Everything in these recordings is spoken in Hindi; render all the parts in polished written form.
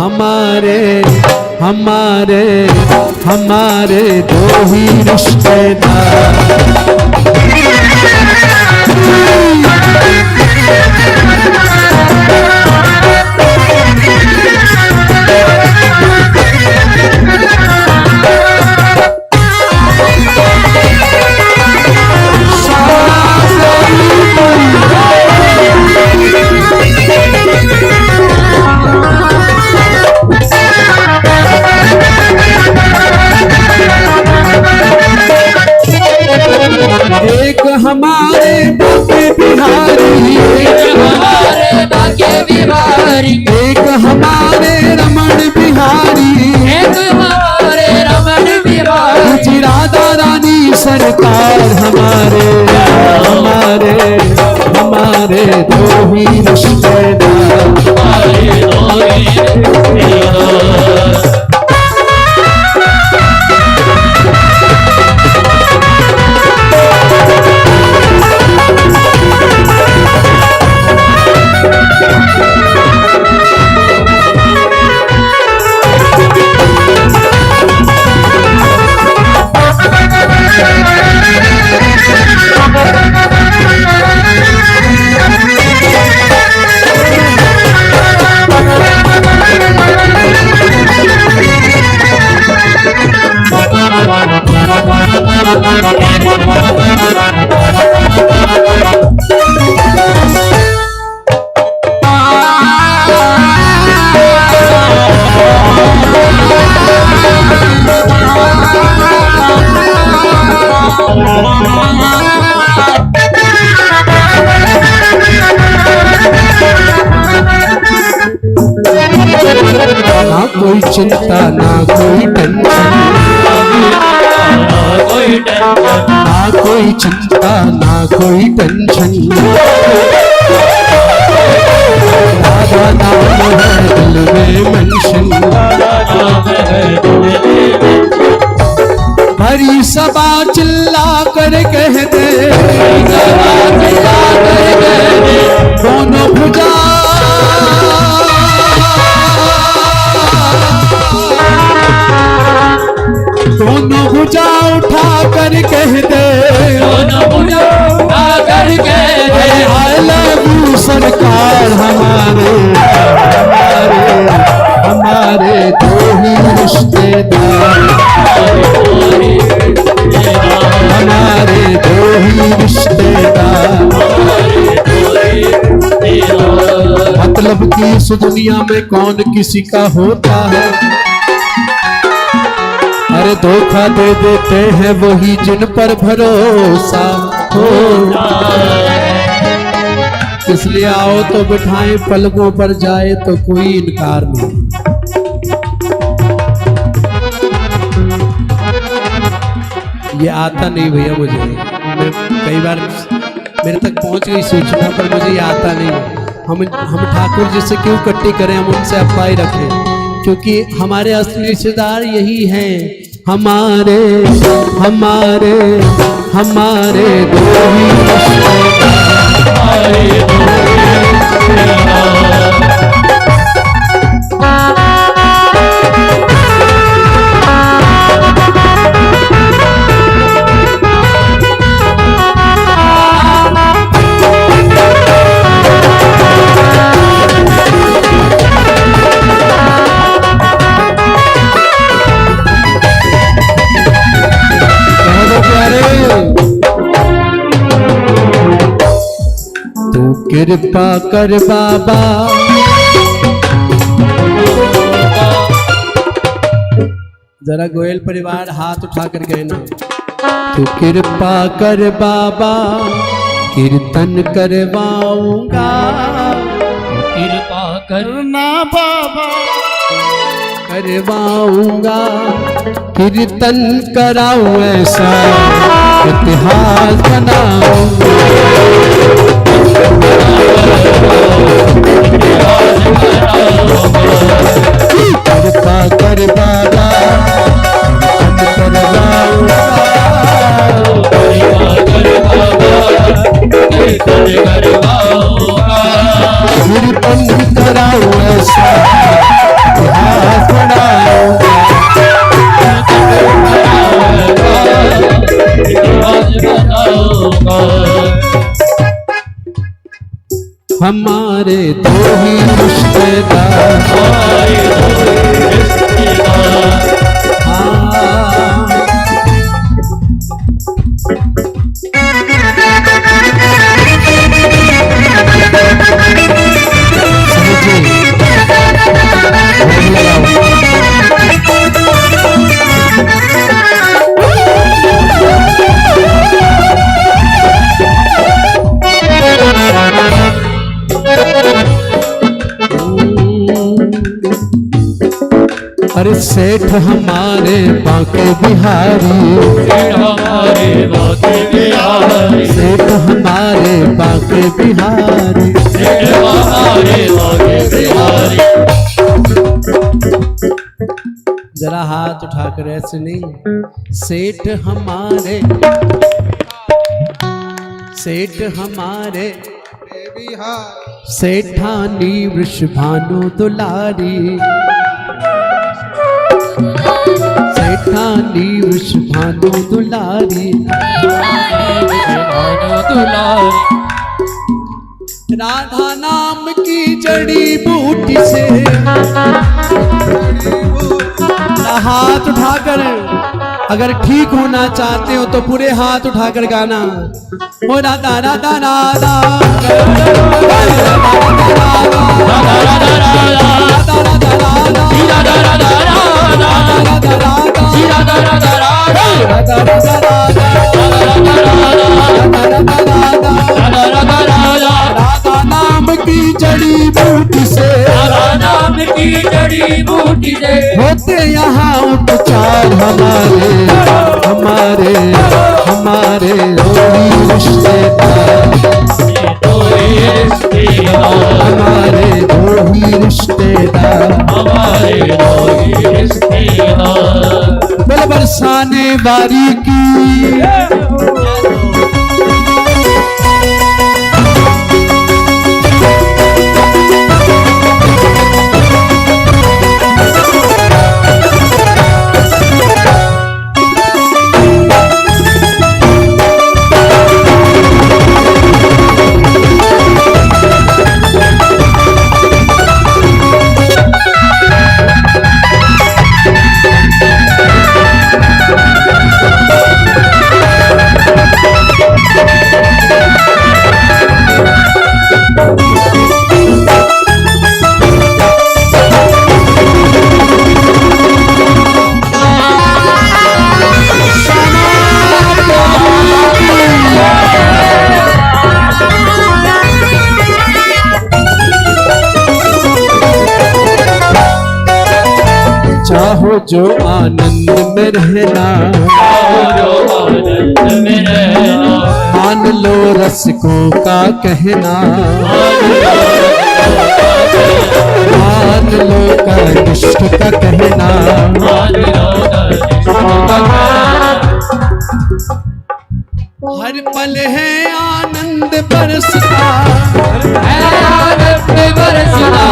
हमारे हमारे हमारे दो ही रिश्तेदार। एक हमारे बाके बिहारी, एक हमारे बाके बिहारी, एक हमारे रमण बिहारी, एक हमारे रमण बिहारी, राधा रानी सरकार। हमारे हमारे हमारे दो ही रिश्तेदार, हमारे दो ही रिश्तेदार। ना कोई चिंता ना कोई टेंशन, ना कोई चिंता ना कोई टेंशन, राधा नाम है दिल में मेंशन। भरी सभा चिल्ला कर कह दे, दोनों भुजा दोनों भुजा उठा कर कह दे, दोनों भुजा उठा कर कह दे, आई लव यू सरकार। हमारे हमारे हमारे दो ही रिश्तेदार, हमारे दो ही रिश्तेदार। मतलब कि इस दुनिया में कौन किसी का होता है, अरे धोखा दे देते हैं वही जिन पर भरोसा होता है। इसलिए आओ तो बिठाएं पलकों पर, जाए तो कोई इनकार नहीं। ये आता नहीं भैया मुझे, मैं कई बार मेरे तक पहुंच गई सूचना पर मुझे ये आता नहीं। हम ठाकुर जी से क्यों कट्टी करें, हम उनसे अपाई रखें, क्योंकि हमारे असली रिश्तेदार यही हैं। हमारे हमारे हमारे दो ही कृपा कर बाबा, जरा गोयल परिवार हाथ उठा कर कहना, तू कृपा कर बाबा कीर्तन करवाऊंगा, कृपा करना बाबा करवाऊंगा, कीर्तन कराऊं ऐसा इतिहास बनाऊंगा। कृपा कर बाबा कीर्तन करवाऊंगा, कीर्तन कराऊं ऐसा हमारे दो ही रिश्तेदार, हमारे दो ही रिश्तेदार। अरे सेठ हमारे बांके बिहारी, सेठ हमारे बांके बिहारी, सेठ हमारे बांके बिहारी, सेठ हमारे बांके बिहारी। जरा हाथ उठाकर ऐसे नहीं। सेठ हमारे, सेठ हमारे सेठानी वृषभानु दुलारी, सेठानी वृषभानु दुलारी, राधा नाम की जड़ी बूटी से, हाथ उठाकर अगर ठीक होना चाहते हो तो पूरे हाथ उठाकर गाना। ओ राधा राधा राधा राधा नाम की जड़ी बूटी से, राधा नाम की जड़ी बूटी से होते यहाँ उपचार हमारे, हमारे हमारे दो ही रिश्तेदार, हमारे दो ही रिश्तेदार, हमारे दो ही रिश्तेदार। बल बरसाने बारी की, चाहो जो आनंद में रहना, जो आनंद में रहना, मान लो रसिकों का कहना, मान लो कनिष्ठ का कहना, हर पल है आनंद बरसता, आनंद बरसता।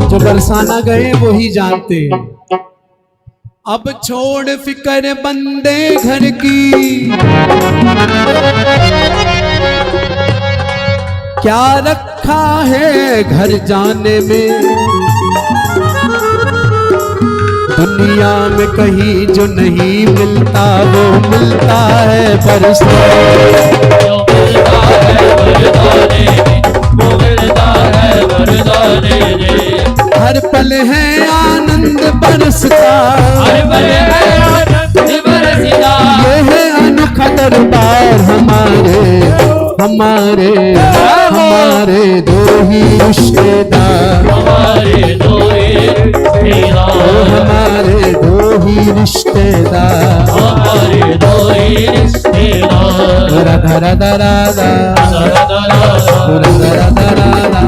जो बरसाना गए वो ही जानते हैं। अब छोड़ फिकर बंदे घर की, क्या रखा है घर जाने में, दुनिया में कहीं जो नहीं मिलता वो मिलता है बरसता, जो मिलता है बरसाने में, वो मिलता है बरसाने में। हर पल है आनंद बरसता, हर पल है आनंद बरसता। ये है अनोखा दरबार हमारे, हमारे हमारे दो ही रिश्तेदार, हमारे दो ही रिश्तेदार, हमारे दो ही रिश्तेदार, हमारे दो ही रिश्तेदार। राधा राधा राधा राधा राधा राधा।